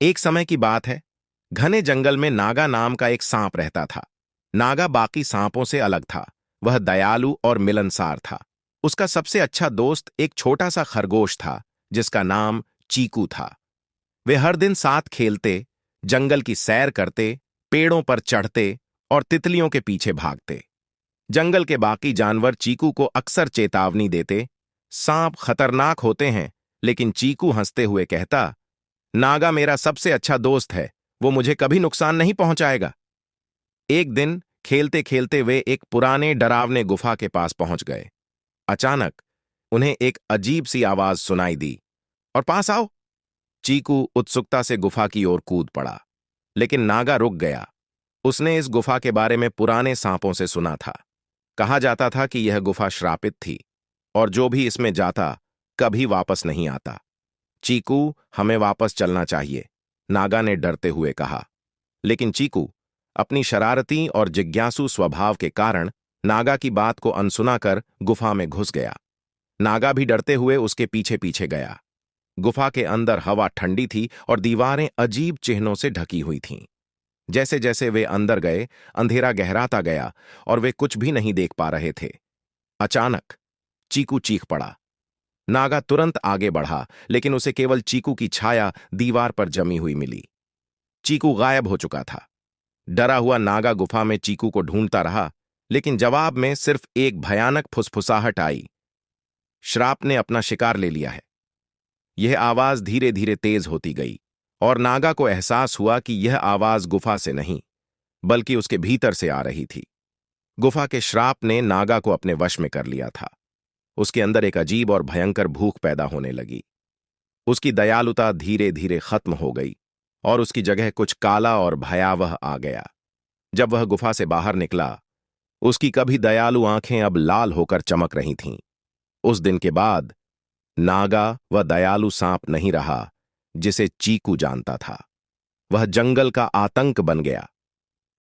एक समय की बात है। घने जंगल में नागा नाम का एक सांप रहता था। नागा बाकी सांपों से अलग था। वह दयालु और मिलनसार था। उसका सबसे अच्छा दोस्त एक छोटा सा खरगोश था, जिसका नाम चीकू था। वे हर दिन साथ खेलते, जंगल की सैर करते, पेड़ों पर चढ़ते और तितलियों के पीछे भागते। जंगल के बाकी जानवर चीकू को अक्सर चेतावनी देते, सांप खतरनाक होते हैं। लेकिन चीकू हंसते हुए कहता, नागा मेरा सबसे अच्छा दोस्त है, वो मुझे कभी नुकसान नहीं पहुंचाएगा। एक दिन खेलते खेलते वे एक पुराने डरावने गुफा के पास पहुंच गए। अचानक उन्हें एक अजीब सी आवाज सुनाई दी, और पास आओ। चीकू उत्सुकता से गुफा की ओर कूद पड़ा, लेकिन नागा रुक गया। उसने इस गुफा के बारे में पुराने सांपों से सुना था। कहा जाता था कि यह गुफा श्रापित थी, और जो भी इसमें जाता कभी वापस नहीं आता। चीकू, हमें वापस चलना चाहिए, नागा ने डरते हुए कहा। लेकिन चीकू अपनी शरारती और जिज्ञासु स्वभाव के कारण नागा की बात को अनसुना कर गुफा में घुस गया। नागा भी डरते हुए उसके पीछे पीछे गया। गुफा के अंदर हवा ठंडी थी और दीवारें अजीब चिन्हों से ढकी हुई थीं। जैसे जैसे वे अंदर गए, अंधेरा गहराता गया और वे कुछ भी नहीं देख पा रहे थे। अचानक चीकू चीख पड़ा। नागा तुरंत आगे बढ़ा, लेकिन उसे केवल चीकू की छाया दीवार पर जमी हुई मिली। चीकू गायब हो चुका था। डरा हुआ नागा गुफा में चीकू को ढूंढता रहा, लेकिन जवाब में सिर्फ एक भयानक फुसफुसाहट आई। श्राप ने अपना शिकार ले लिया है। यह आवाज धीरे धीरे तेज होती गई, और नागा को एहसास हुआ कि यह आवाज गुफा से नहीं, बल्कि उसके भीतर से आ रही थी। गुफा के श्राप ने नागा को अपने वश में कर लिया था। उसके अंदर एक अजीब और भयंकर भूख पैदा होने लगी। उसकी दयालुता धीरे धीरे खत्म हो गई, और उसकी जगह कुछ काला और भयावह आ गया। जब वह गुफा से बाहर निकला, उसकी कभी दयालु आंखें अब लाल होकर चमक रही थीं। उस दिन के बाद नागा वह दयालु सांप नहीं रहा जिसे चीकू जानता था। वह जंगल का आतंक बन गया।